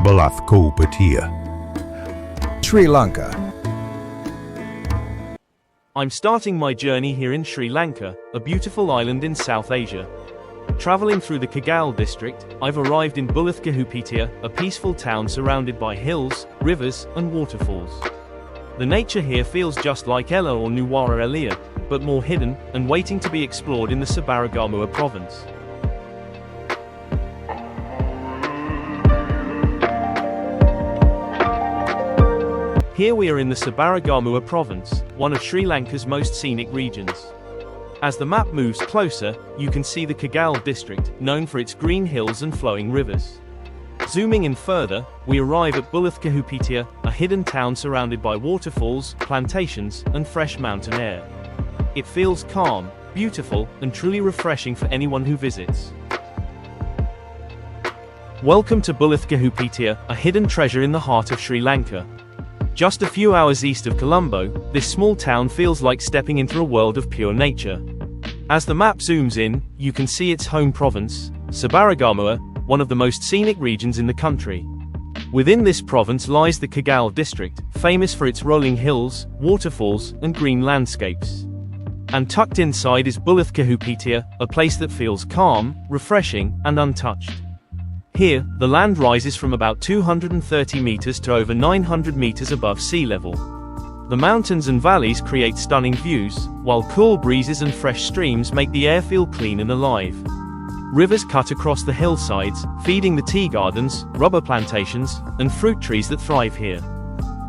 Bulathkohupitiya, Sri Lanka. I'm starting my journey here in Sri Lanka, a beautiful island in South Asia. Traveling through the Kegalle district, I've arrived in Bulathkohupitiya, a peaceful town surrounded by hills, rivers, and waterfalls. The nature here feels just like Ella or Nuwara Eliya, but more hidden, and waiting to be explored in the Sabaragamuwa province. Here we are in the Sabaragamuwa province, one of Sri Lanka's most scenic regions. As the map moves closer, you can see the Kegalle district, known for its green hills and flowing rivers. Zooming in further, we arrive at Bulathkohupitiya, a hidden town surrounded by waterfalls, plantations, and fresh mountain air. It feels calm, beautiful, and truly refreshing for anyone who visits. Welcome to Bulathkohupitiya, a hidden treasure in the heart of Sri Lanka. Just a few hours east of Colombo, this small town feels like stepping into a world of pure nature. As the map zooms in, you can see its home province, Sabaragamuwa, one of the most scenic regions in the country. Within this province lies the Kegalle district, famous for its rolling hills, waterfalls, and green landscapes. And tucked inside is Bulathkohupitiya, a place that feels calm, refreshing, and untouched. Here, the land rises from about 230 meters to over 900 meters above sea level. The mountains and valleys create stunning views, while cool breezes and fresh streams make the air feel clean and alive. Rivers cut across the hillsides, feeding the tea gardens, rubber plantations, and fruit trees that thrive here.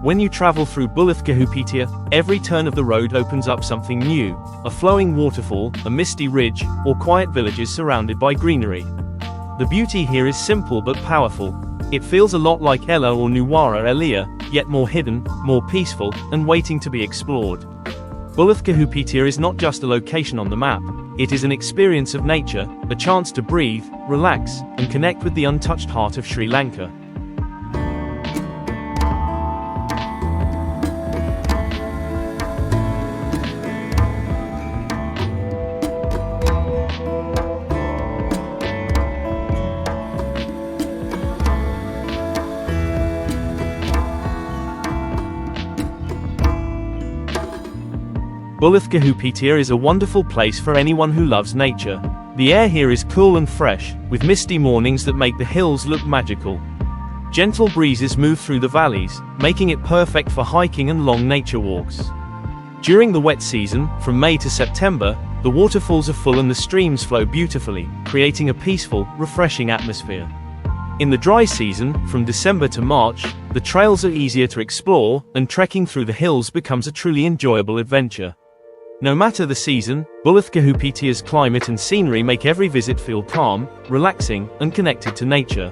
When you travel through Bulathkohupitiya, every turn of the road opens up something new: a flowing waterfall, a misty ridge, or quiet villages surrounded by greenery. The beauty here is simple but powerful. It feels a lot like Ella or Nuwara Eliya, yet more hidden, more peaceful, and waiting to be explored. Bulathkohupitiya is not just a location on the map, it is an experience of nature, a chance to breathe, relax, and connect with the untouched heart of Sri Lanka. Bulathkohupitiya is a wonderful place for anyone who loves nature. The air here is cool and fresh, with misty mornings that make the hills look magical. Gentle breezes move through the valleys, making it perfect for hiking and long nature walks. During the wet season, from May to September, the waterfalls are full and the streams flow beautifully, creating a peaceful, refreshing atmosphere. In the dry season, from December to March, the trails are easier to explore, and trekking through the hills becomes a truly enjoyable adventure. No matter the season, Bulathkohupitiya's climate and scenery make every visit feel calm, relaxing, and connected to nature.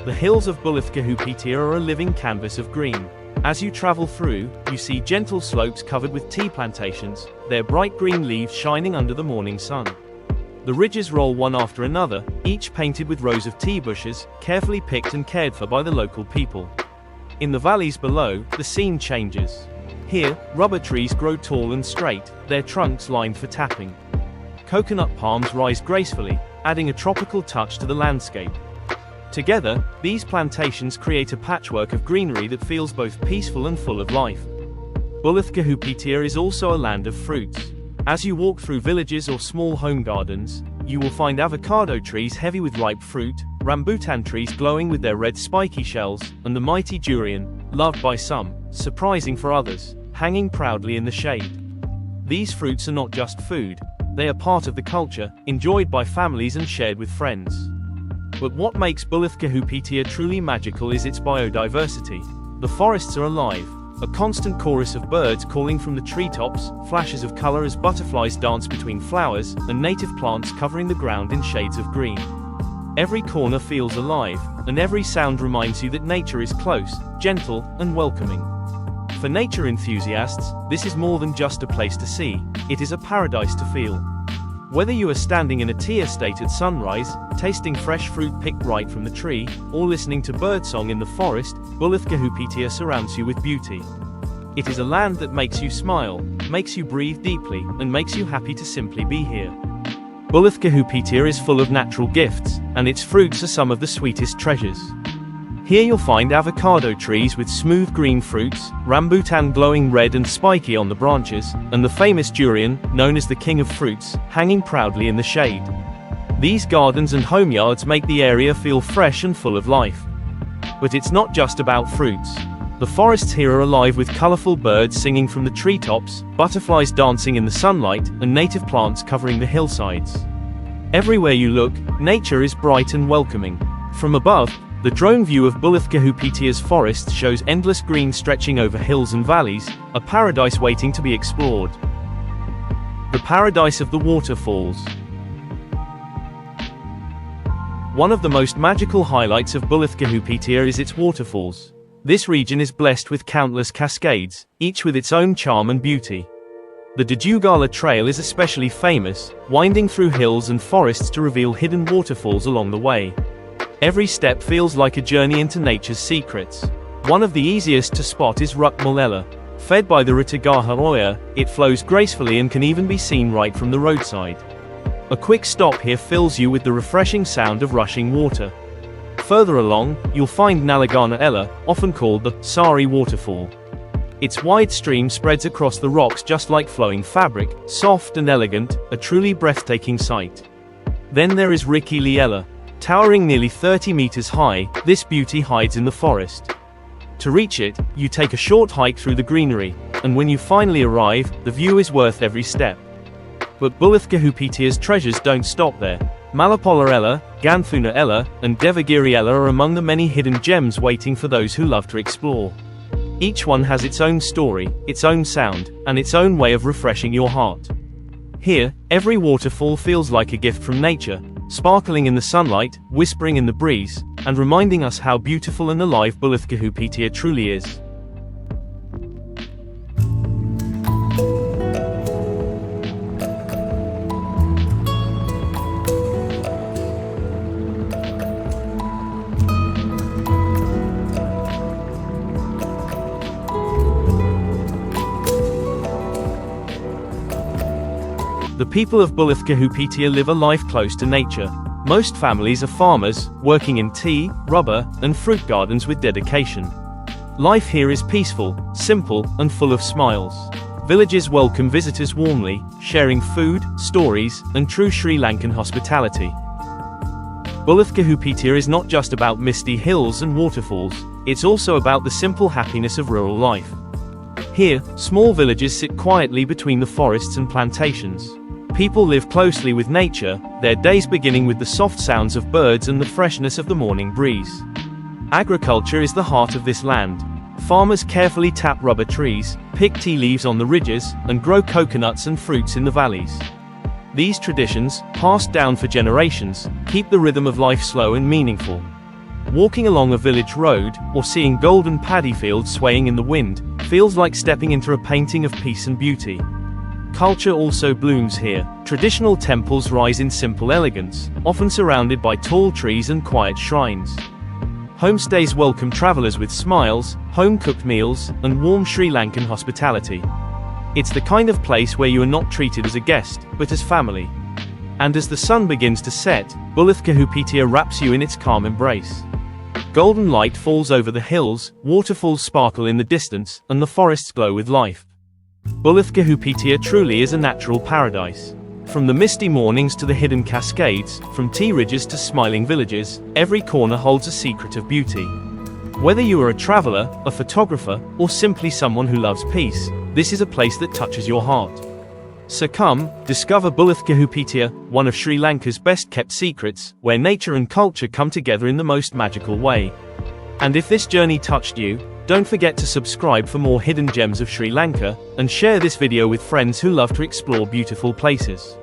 The hills of Bulathkohupitiya are a living canvas of green. As you travel through, you see gentle slopes covered with tea plantations, their bright green leaves shining under the morning sun. The ridges roll one after another, each painted with rows of tea bushes, carefully picked and cared for by the local people. In the valleys below, the scene changes. Here, rubber trees grow tall and straight, their trunks lined for tapping. Coconut palms rise gracefully, adding a tropical touch to the landscape. Together, these plantations create a patchwork of greenery that feels both peaceful and full of life. Bulathkohupitiya is also a land of fruits. As you walk through villages or small home gardens, you will find avocado trees heavy with ripe fruit, rambutan trees glowing with their red spiky shells, and the mighty durian, loved by some, surprising for others, hanging proudly in the shade. These fruits are not just food, they are part of the culture, enjoyed by families and shared with friends. But what makes Bulathkohupitiya truly magical is its biodiversity. The forests are alive, a constant chorus of birds calling from the treetops, flashes of color as butterflies dance between flowers, and native plants covering the ground in shades of green. Every corner feels alive, and every sound reminds you that nature is close, gentle, and welcoming. For nature enthusiasts, this is more than just a place to see, it is a paradise to feel. Whether you are standing in a tea estate at sunrise, tasting fresh fruit picked right from the tree, or listening to birdsong in the forest, Bulathkohupitiya surrounds you with beauty. It is a land that makes you smile, makes you breathe deeply, and makes you happy to simply be here. Bulathkohupitiya is full of natural gifts, and its fruits are some of the sweetest treasures. Here you'll find avocado trees with smooth green fruits, rambutan glowing red and spiky on the branches, and the famous durian, known as the king of fruits, hanging proudly in the shade. These gardens and homeyards make the area feel fresh and full of life. But it's not just about fruits. The forests here are alive with colorful birds singing from the treetops, butterflies dancing in the sunlight, and native plants covering the hillsides. Everywhere you look, nature is bright and welcoming. From above, the drone view of Bulathkohupitiya's forests shows endless green stretching over hills and valleys, a paradise waiting to be explored. The paradise of the waterfalls. One of the most magical highlights of Bulathkohupitiya is its waterfalls. This region is blessed with countless cascades, each with its own charm and beauty. The Dedugala trail is especially famous, winding through hills and forests to reveal hidden waterfalls along the way. Every step feels like a journey into nature's secrets. One of the easiest to spot is Nuwara Eliya. Fed by the Kegalle, it flows gracefully and can even be seen right from the roadside. A quick stop here fills you with the refreshing sound of rushing water. Further along, you'll find Nuwara Eliya, often called the Sari waterfall. Its wide stream spreads across the rocks just like flowing fabric, soft and elegant, a truly breathtaking sight. Then there is Kegalle Eliya. Towering nearly 30 meters high, this beauty hides in the forest. To reach it, you take a short hike through the greenery, and when you finally arrive, the view is worth every step. But Bulathkohupitiya's treasures don't stop there. Nuwara Eliya, Nuwara Eliya, and Dedugala Eliya are among the many hidden gems waiting for those who love to explore. Each one has its own story, its own sound, and its own way of refreshing your heart. Here, every waterfall feels like a gift from nature, sparkling in the sunlight, whispering in the breeze, and reminding us how beautiful and alive Bulathkohupitiya truly is. The people of Bulathkohupitiya live a life close to nature. Most families are farmers, working in tea, rubber, and fruit gardens with dedication. Life here is peaceful, simple, and full of smiles. Villages welcome visitors warmly, sharing food, stories, and true Sri Lankan hospitality. Bulathkohupitiya is not just about misty hills and waterfalls, it's also about the simple happiness of rural life. Here, small villages sit quietly between the forests and plantations. People live closely with nature, their days beginning with the soft sounds of birds and the freshness of the morning breeze. Agriculture is the heart of this land. Farmers carefully tap rubber trees, pick tea leaves on the ridges, and grow coconuts and fruits in the valleys. These traditions, passed down for generations, keep the rhythm of life slow and meaningful. Walking along a village road, or seeing golden paddy fields swaying in the wind, feels like stepping into a painting of peace and beauty. Culture also blooms here. Traditional temples rise in simple elegance, often surrounded by tall trees and quiet shrines. Homestays welcome travelers with smiles, home-cooked meals, and warm Sri Lankan hospitality. It's the kind of place where you are not treated as a guest, but as family. And as the sun begins to set, Bulathkohupitiya wraps you in its calm embrace. Golden light falls over the hills, waterfalls sparkle in the distance, and the forests glow with life. Bulathkohupitiya truly is a natural paradise. From the misty mornings to the hidden cascades, from tea ridges to smiling villages, every corner holds a secret of beauty. Whether you are a traveler, a photographer, or simply someone who loves peace, this is a place that touches your heart. So come, discover Bulathkohupitiya, one of Sri Lanka's best-kept secrets, where nature and culture come together in the most magical way. And if this journey touched you, don't forget to subscribe for more hidden gems of Sri Lanka, and share this video with friends who love to explore beautiful places.